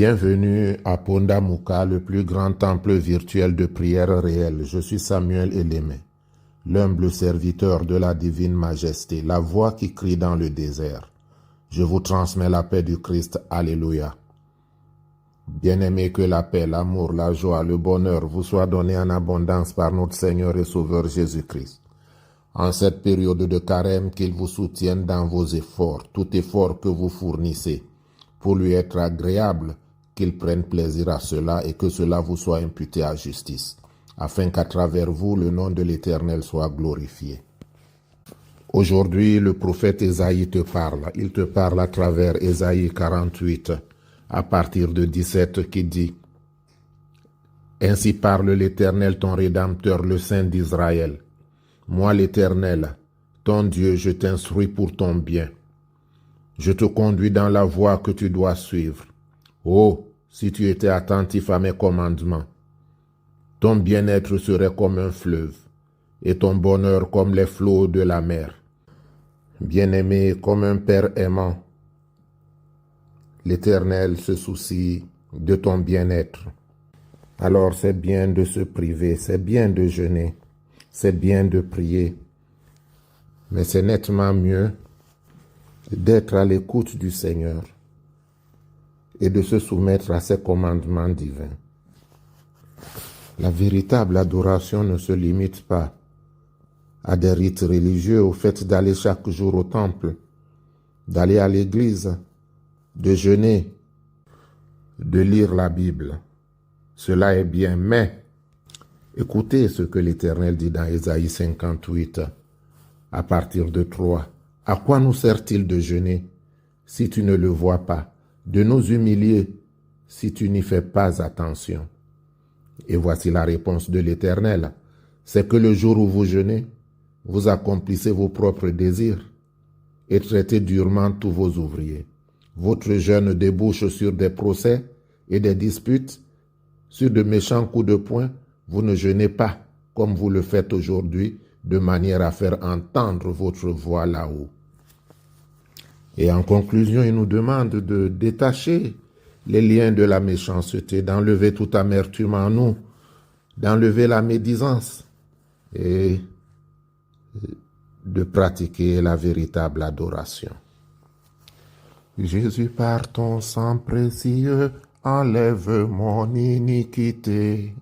Bienvenue à Pondamuka, le plus grand temple virtuel de prière réelle. Je suis Samuel Elémé, l'humble serviteur de la divine majesté, la voix qui crie dans le désert. Je vous transmets la paix du Christ. Alléluia. Bien-aimés, que la paix, l'amour, la joie, le bonheur vous soient donnés en abondance par notre Seigneur et Sauveur Jésus-Christ. En cette période de carême, qu'il vous soutienne dans vos efforts, tout effort que vous fournissez, pour lui être agréable, qu'il prenne plaisir à cela et que cela vous soit imputé à justice, afin qu'à travers vous, le nom de l'Éternel soit glorifié. Aujourd'hui, le prophète Ésaïe te parle. Il te parle à travers Ésaïe 48, à partir de 17, qui dit « Ainsi parle l'Éternel, ton Rédempteur, le Saint d'Israël. Moi, l'Éternel, ton Dieu, je t'instruis pour ton bien. Je te conduis dans la voie que tu dois suivre. Oh, si tu étais attentif à mes commandements, ton bien-être serait comme un fleuve, et ton bonheur comme les flots de la mer. Bien-aimé, comme un père aimant, l'Éternel se soucie de ton bien-être. Alors c'est bien de se priver, c'est bien de jeûner, c'est bien de prier, mais c'est nettement mieux d'être à l'écoute du Seigneur et de se soumettre à ses commandements divins. La véritable adoration ne se limite pas à des rites religieux, au fait d'aller chaque jour au temple, d'aller à l'église, de jeûner, de lire la Bible. Cela est bien, mais écoutez ce que l'Éternel dit dans Ésaïe 58, à partir de 3. À quoi nous sert-il de jeûner si tu ne le vois pas, de nous humilier si tu n'y fais pas attention? Et voici la réponse de l'Éternel. C'est que le jour où vous jeûnez, vous accomplissez vos propres désirs et traitez durement tous vos ouvriers. Votre jeûne débouche sur des procès et des disputes, sur de méchants coups de poing. Vous ne jeûnez pas comme vous le faites aujourd'hui, de manière à faire entendre votre voix là-haut. Et en conclusion, il nous demande de détacher les liens de la méchanceté, d'enlever toute amertume en nous, d'enlever la médisance et de pratiquer la véritable adoration. Jésus, par ton sang précieux, enlève mon iniquité.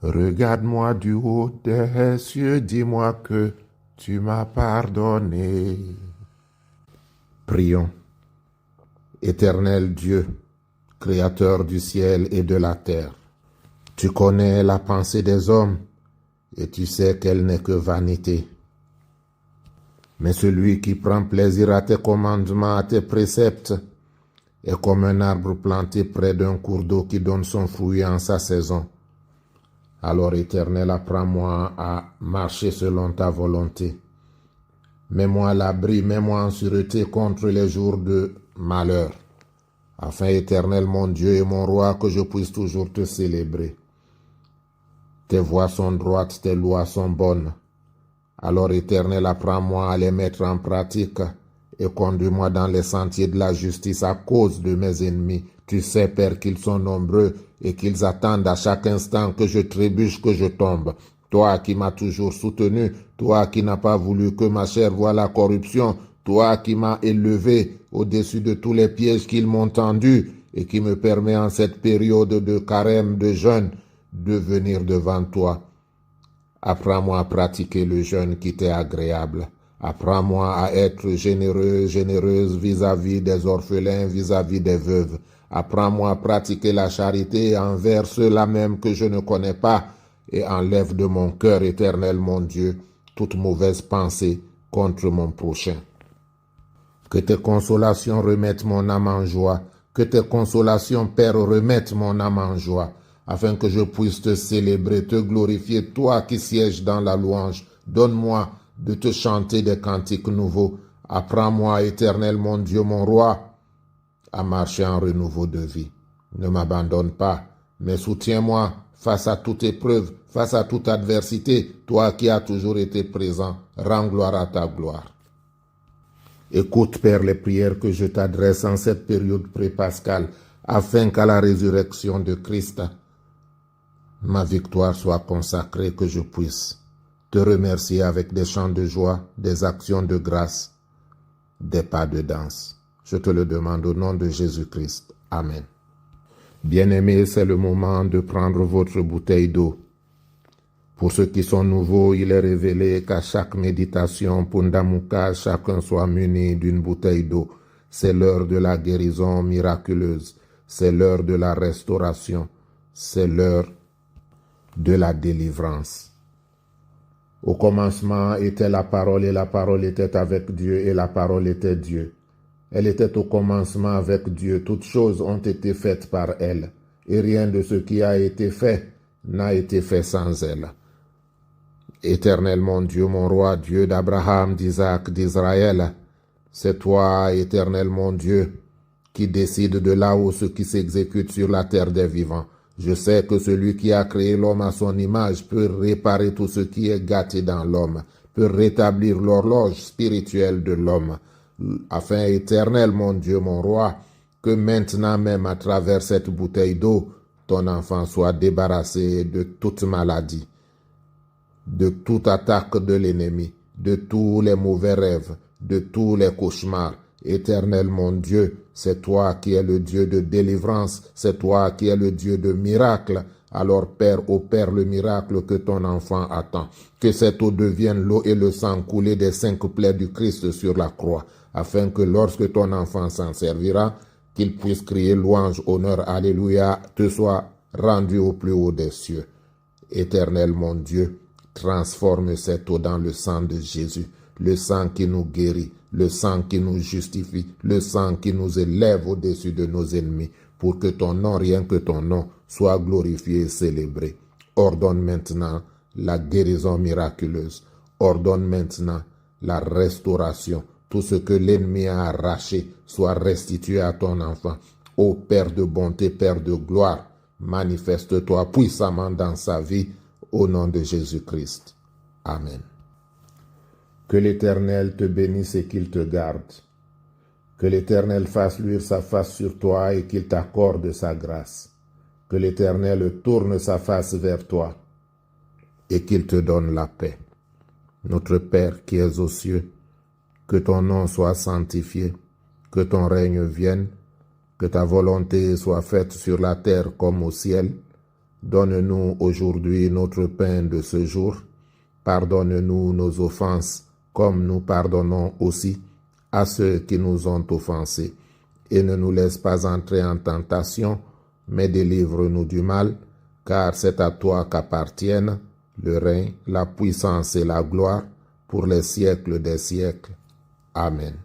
Regarde-moi du haut des cieux, dis-moi que tu m'as pardonné. Prions. Éternel Dieu, Créateur du ciel et de la terre, tu connais la pensée des hommes et tu sais qu'elle n'est que vanité. Mais celui qui prend plaisir à tes commandements, à tes préceptes, est comme un arbre planté près d'un cours d'eau qui donne son fruit en sa saison. Alors, Éternel, apprends-moi à marcher selon ta volonté. Mets-moi à l'abri, mets-moi en sûreté contre les jours de malheur, afin, Éternel, mon Dieu et mon roi, que je puisse toujours te célébrer. Tes voies sont droites, tes lois sont bonnes. Alors, Éternel, apprends-moi à les mettre en pratique et conduis-moi dans les sentiers de la justice à cause de mes ennemis. Tu sais, Père, qu'ils sont nombreux et qu'ils attendent à chaque instant que je trébuche, que je tombe. Toi qui m'as toujours soutenu, toi qui n'as pas voulu que ma chair voie la corruption, toi qui m'as élevé au-dessus de tous les pièges qu'ils m'ont tendus et qui me permet en cette période de carême, de jeûne, de venir devant toi. Apprends-moi à pratiquer le jeûne qui t'est agréable. Apprends-moi à être généreuse vis-à-vis des orphelins, vis-à-vis des veuves. Apprends-moi à pratiquer la charité envers ceux-là même que je ne connais pas et enlève de mon cœur, Éternel mon Dieu, toute mauvaise pensée contre mon prochain. Que tes consolations remettent mon âme en joie. Que tes consolations, Père, remettent mon âme en joie, afin que je puisse te célébrer, te glorifier, toi qui sièges dans la louange. Donne-moi de te chanter des cantiques nouveaux. Apprends-moi, Éternel mon Dieu, mon roi, à marcher en renouveau de vie. Ne m'abandonne pas, mais soutiens-moi face à toute épreuve, face à toute adversité, toi qui as toujours été présent. Rends gloire à ta gloire. Écoute, Père, les prières que je t'adresse en cette période pré-pascale, afin qu'à la résurrection de Christ, ma victoire soit consacrée, que je puisse te remercier avec des chants de joie, des actions de grâce, des pas de danse. Je te le demande au nom de Jésus-Christ. Amen. Bien-aimés, c'est le moment de prendre votre bouteille d'eau. Pour ceux qui sont nouveaux, il est révélé qu'à chaque méditation, Pundamuka, chacun soit muni d'une bouteille d'eau. C'est l'heure de la guérison miraculeuse. C'est l'heure de la restauration. C'est l'heure de la délivrance. Au commencement était la parole et la parole était avec Dieu et la parole était Dieu. Elle était au commencement avec Dieu. Toutes choses ont été faites par elle et rien de ce qui a été fait n'a été fait sans elle. Éternel mon Dieu, mon roi, Dieu d'Abraham, d'Isaac, d'Israël, c'est toi, éternel mon Dieu, qui décide de là où ce qui s'exécute sur la terre des vivants. Je sais que celui qui a créé l'homme à son image peut réparer tout ce qui est gâté dans l'homme, peut rétablir l'horloge spirituelle de l'homme, afin, éternel mon Dieu, mon roi, que maintenant même à travers cette bouteille d'eau, ton enfant soit débarrassé de toute maladie, de toute attaque de l'ennemi, de tous les mauvais rêves, de tous les cauchemars. Éternel mon Dieu, c'est toi qui es le Dieu de délivrance, c'est toi qui es le Dieu de miracle. Alors Père, opère le miracle que ton enfant attend. Que cette eau devienne l'eau et le sang coulé des 5 plaies du Christ sur la croix, afin que lorsque ton enfant s'en servira, qu'il puisse crier louange, honneur, alléluia, te soit rendu au plus haut des cieux. Éternel mon Dieu, transforme cette eau dans le sang de Jésus, le sang qui nous guérit, le sang qui nous justifie, le sang qui nous élève au-dessus de nos ennemis, pour que ton nom, rien que ton nom, soit glorifié et célébré. Ordonne maintenant la guérison miraculeuse. Ordonne maintenant la restauration. Tout ce que l'ennemi a arraché soit restitué à ton enfant. Ô Père de bonté, Père de gloire, manifeste-toi puissamment dans sa vie, au nom de Jésus-Christ. Amen. Que l'Éternel te bénisse et qu'il te garde. Que l'Éternel fasse luire sa face sur toi et qu'il t'accorde sa grâce. Que l'Éternel tourne sa face vers toi et qu'il te donne la paix. Notre Père qui es aux cieux, que ton nom soit sanctifié, que ton règne vienne, que ta volonté soit faite sur la terre comme au ciel. Donne-nous aujourd'hui notre pain de ce jour. Pardonne-nous nos offenses, comme nous pardonnons aussi à ceux qui nous ont offensés. Et ne nous laisse pas entrer en tentation, mais délivre-nous du mal, car c'est à toi qu'appartiennent le règne, la puissance et la gloire pour les siècles des siècles. Amen.